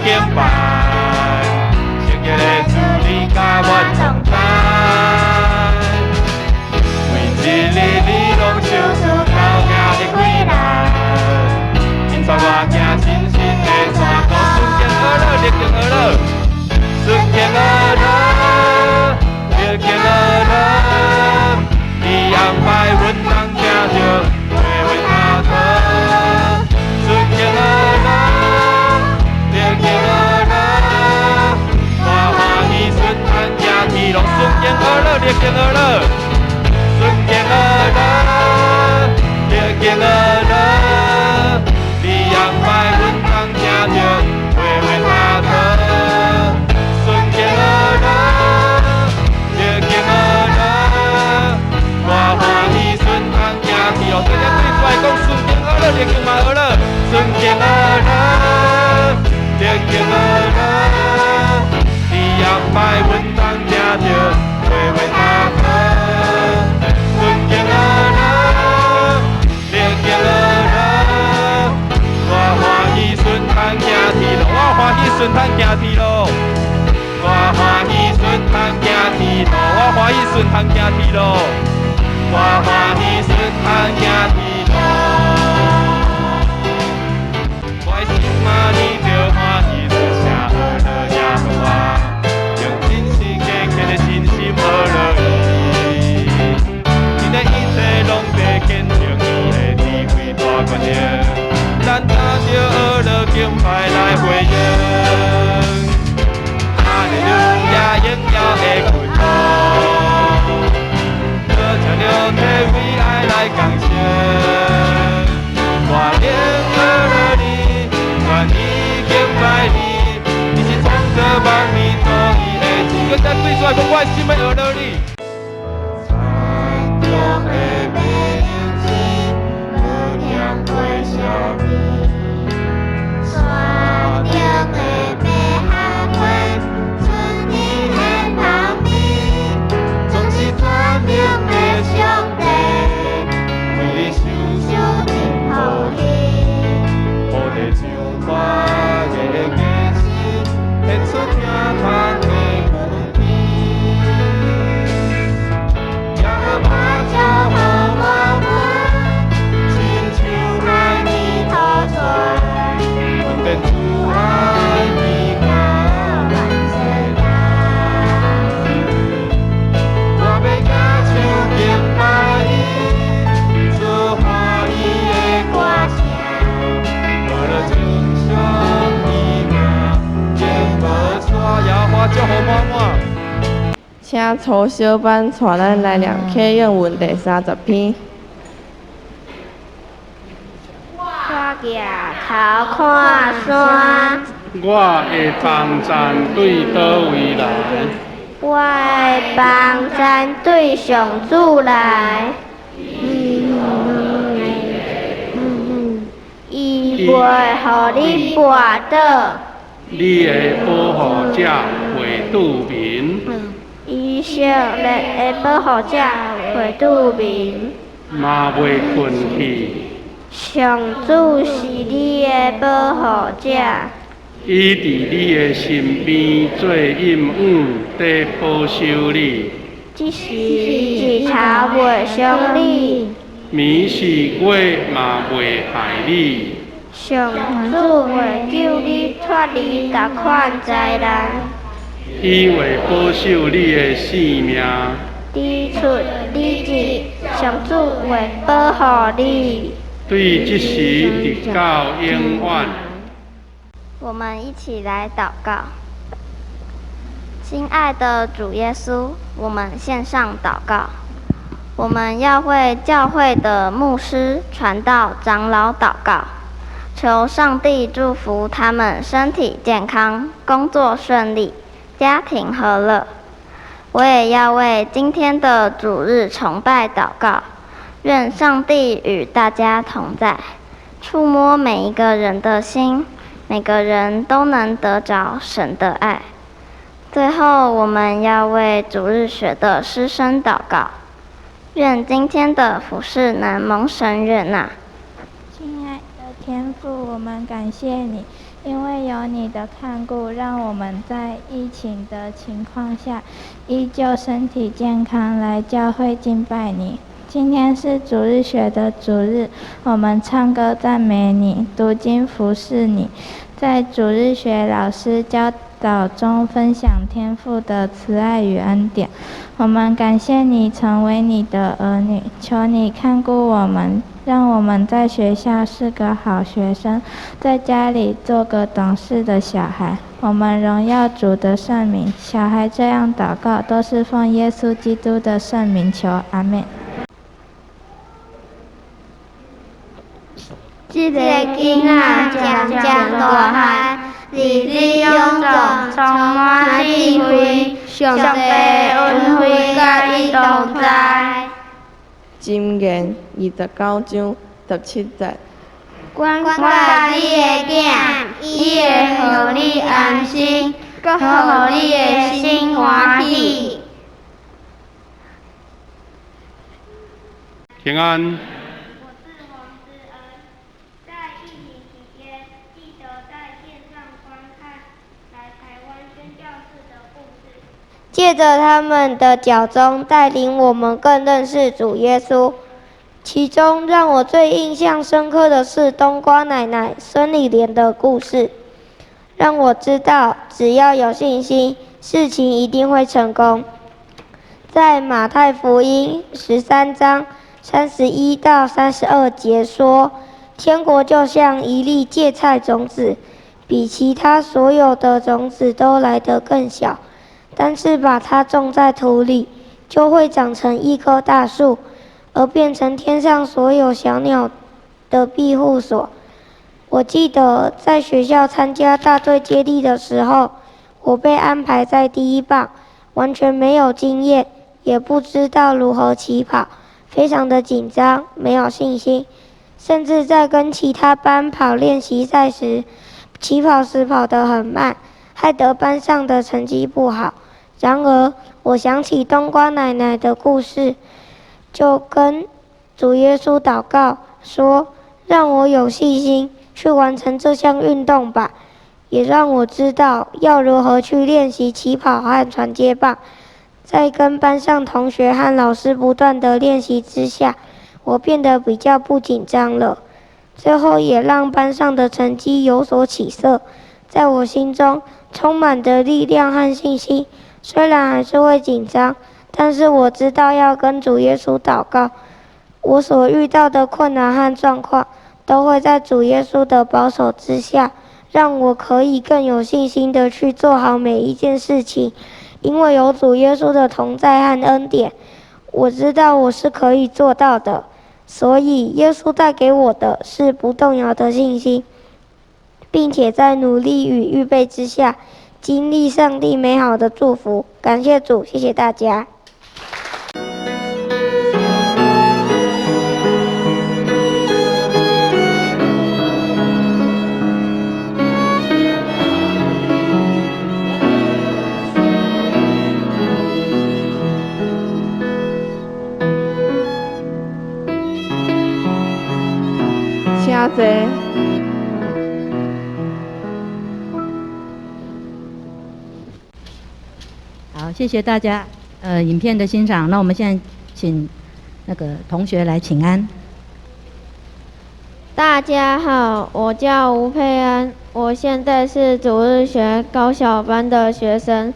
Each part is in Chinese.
敬拜，圣洁的主你甲我同在。每一日你拢守住高架的归来，引带我行新新的山路，顺境而乐，逆境而乐，顺境而乐，逆境而乐，你安排阮当行着回回他的，顺境而乐，逆境而乐，我欢喜顺坦行天路，顺境而乐，逆境而乐。顺境而乐，逆境而乐，你安排阮当行着回回他的。顺境而乐，逆境而乐，我欢喜顺当行天路。大家对出来讲，顺境而乐，逆境嘛而乐。顺境而乐，逆境而乐，你安排阮当行着回回他的。顺境而乐，逆境而乐，我欢喜顺坦行天路，我欢喜顺坦行天路，我欢喜顺坦行天路，我欢喜顺坦行天路，我欢喜顺坦行天路。我的心啊，你着欢喜顺下而乐耶和华，用真心坚强的信心而乐。一切拢在见证伊的智慧大权力，咱拿着恶乐敬拜来回应。哈利路亚，荣耀的君王，歌唱着体为爱来感谢。我灵而乐你，愿意敬拜你，你是创造万物造伊的主，跟咱对出来讲，我的心要而乐你。请曹小班带咱来念《客运文》第30篇。我举头看山，我的帮站对倒位来？我的帮站对上主来。伊袂互你绊倒，你的保护者会拄民。伊惜会保护者会拄民，嘛袂困去。上主是你的保护者，伊伫你的身边做引领，在保守你。即时日头袂伤你，暝是月嘛袂害你。上主会救你脱离各款灾难。伊会保守你的性命，你出你入，上主会保护你。对即时直到永远。我们一起来祷告。亲爱的主耶稣，我们献上祷告。我们要为教会的牧师、传道、长老祷告，求上帝祝福他们身体健康，工作顺利，家庭和乐。我也要为今天的主日崇拜祷告，愿上帝与大家同在，触摸每一个人的心，每个人都能得着神的爱。最后，我们要为主日学的师生祷告，愿今天的服事能蒙神悦纳。亲爱的天父，我们感谢你，因为有你的看顾，让我们在疫情的情况下，依旧身体健康来教会敬拜你。今天是主日学的主日，我们唱歌赞美你，读经服侍你，在主日学老师教导中分享天父的慈爱与恩典。我们感谢你成为你的儿女，求你看顾我们，让我们在学校是个好学生，在家里做个懂事的小孩。我们荣耀主的圣名，小孩这样祷告，都是奉耶稣基督的圣名求，阿们。这个囡仔渐渐大汉，日日勇壮，充满智慧，上帝恩惠甲伊同在。箴言29章17节。关怀你的囝，伊会互你安心，搁互你的心欢喜。平安。借着他们的脚踪，带领我们更认识主耶稣。其中让我最印象深刻的是冬瓜奶奶孙理莲的故事，让我知道只要有信心，事情一定会成功。在马太福音13章31到32节说，天国就像一粒芥菜种子，比其他所有的种子都来得更小。但是把它种在土里，就会长成一棵大树，而变成天上所有小鸟的庇护所。我记得在学校参加大队接力的时候，我被安排在第一棒，完全没有经验，也不知道如何起跑，非常的紧张，没有信心，甚至在跟其他班跑练习赛时，起跑时跑得很慢，害得班上的成绩不好。然而，我想起冬瓜奶奶的故事，就跟主耶稣祷告说：“让我有信心去完成这项运动吧。”也让我知道要如何去练习起跑和传接棒。在跟班上同学和老师不断的练习之下，我变得比较不紧张了。最后也让班上的成绩有所起色，在我心中充满着力量和信心。虽然还是会紧张，但是我知道要跟主耶稣祷告，我所遇到的困难和状况都会在主耶稣的保守之下，让我可以更有信心的去做好每一件事情。因为有主耶稣的同在和恩典，我知道我是可以做到的。所以耶稣带给我的是不动摇的信心，并且在努力与预备之下，经历上帝美好的祝福。感谢主，谢谢大家。请坐。好，谢谢大家影片的欣赏。那我们现在请那个同学来请安。大家好，我叫吴佩安，我现在是主日学高小班的学生。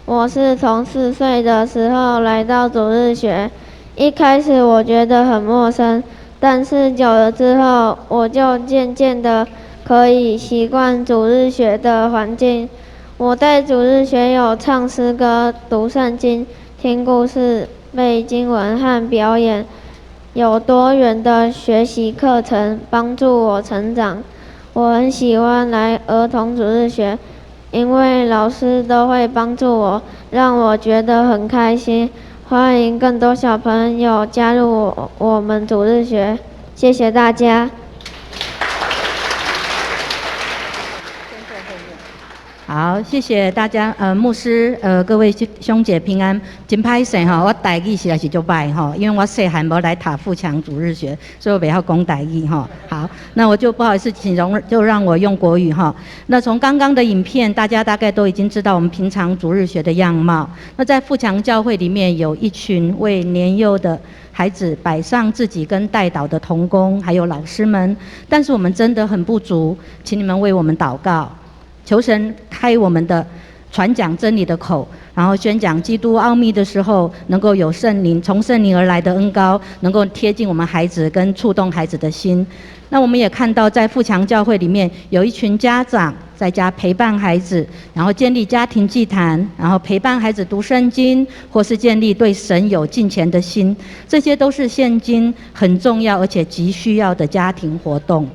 我是从4岁的时候来到主日学，一开始我觉得很陌生，但是久了之后，我就渐渐的可以习惯主日学的环境。我在主日学有唱诗歌、读圣经、听故事、背经文和表演，有多元的学习课程帮助我成长。我很喜欢来儿童主日学，因为老师都会帮助我，让我觉得很开心。欢迎更多小朋友加入我们主日学，谢谢大家。好，谢谢大家。牧师，各位兄姐平安。真歹势吼，我台语实在是就歹吼，因为我细汉无来塔富强主日学，所以我不要讲台语吼。好，那我就不好意思，就让我用国语哈。那从刚刚的影片，大家大概都已经知道我们平常主日学的样貌。那在富强教会里面，有一群为年幼的孩子摆上自己跟代祷的同工，还有老师们。但是我们真的很不足，请你们为我们祷告。求神开我们的传讲真理的口，然后宣讲基督奥秘的时候，能够有圣灵从圣灵而来的恩膏，能够贴近我们孩子跟触动孩子的心。那我们也看到，在富强教会里面，有一群家长在家陪伴孩子，然后建立家庭祭坛，然后陪伴孩子读圣经，或是建立对神有敬虔的心，这些都是现今很重要而且极需要的家庭活动。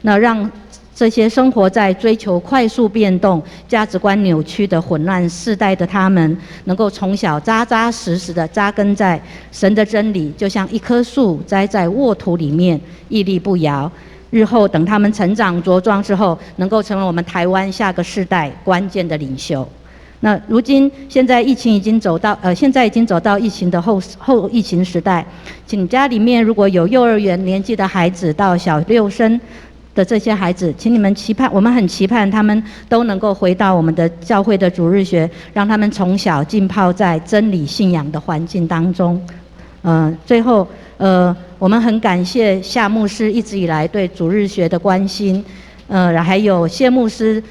那让这些生活在追求快速变动、价值观扭曲的混乱世代的他们，能够从小扎扎实实的扎根在神的真理，就像一棵树栽在沃土里面，屹立不摇。日后等他们成长茁壮之后，能够成为我们台湾下个世代关键的领袖。那如今现在疫情已经走到现在已经走到疫情的后疫情时代，请家里面如果有幼儿园年纪的孩子到小六生的这些孩子，请你们期盼，我们很期盼他们都能够回到我们的教会的主日学，让他们从小浸泡在真理信仰的环境当中。最后，我们很感谢夏牧师一直以来对主日学的关心，还有谢牧师，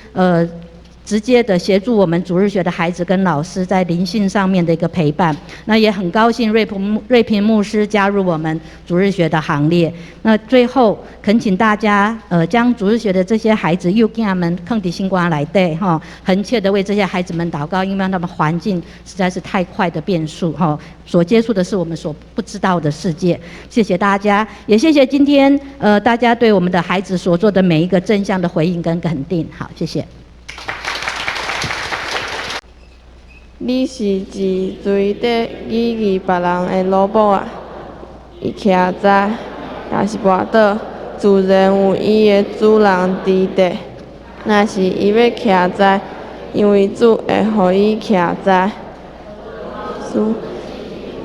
直接的协助我们主日学的孩子跟老师在灵性上面的一个陪伴。那也很高兴瑞平牧师加入我们主日学的行列。那最后恳请大家将主日学的这些孩子幼囝们放在心肝内底哈，恳切的为这些孩子们祷告，因为他们环境实在是太快的变数哈，所接触的是我们所不知道的世界。谢谢大家，也谢谢今天大家对我们的孩子所做的每一个正向的回应跟肯定。好，谢谢。你是自嘴底语义别人的萝卜啊，伊徛在，若是跋倒，自然有伊的主人伫地。若是伊要徛在，因为主会互伊徛在。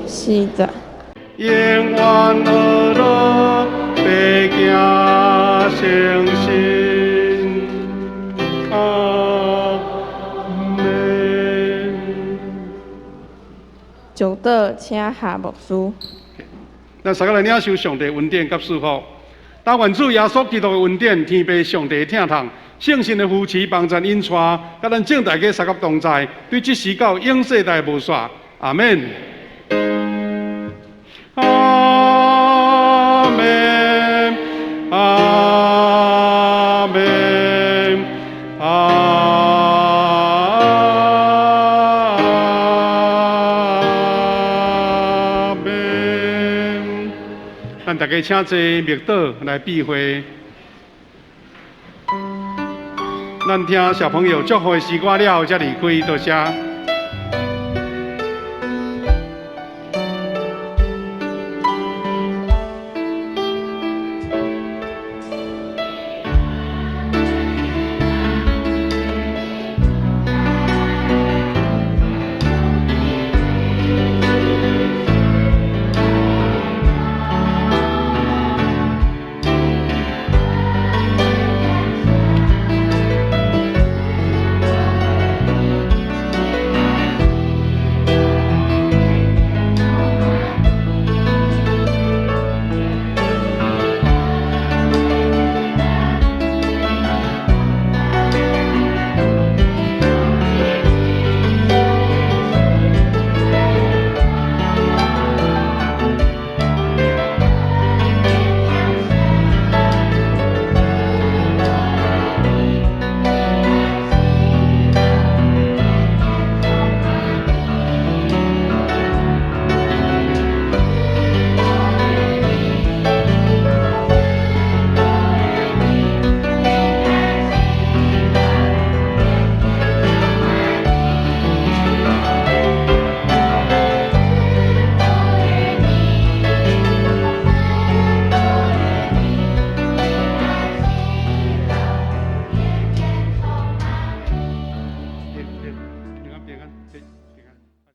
40。永远乐乐，白行诚心。就倒请下牧师。咱大家来领受上帝恩典甲祝福。但愿主耶稣基督的恩典、天父上帝的疼痛、圣神的扶持帮助引带，甲咱正大家三甲同在，对这时到永世代无煞。阿门。阿门。阿门。咱大家请坐默祷来避讳。咱听小朋友祝福的诗歌了，才离开，多谢。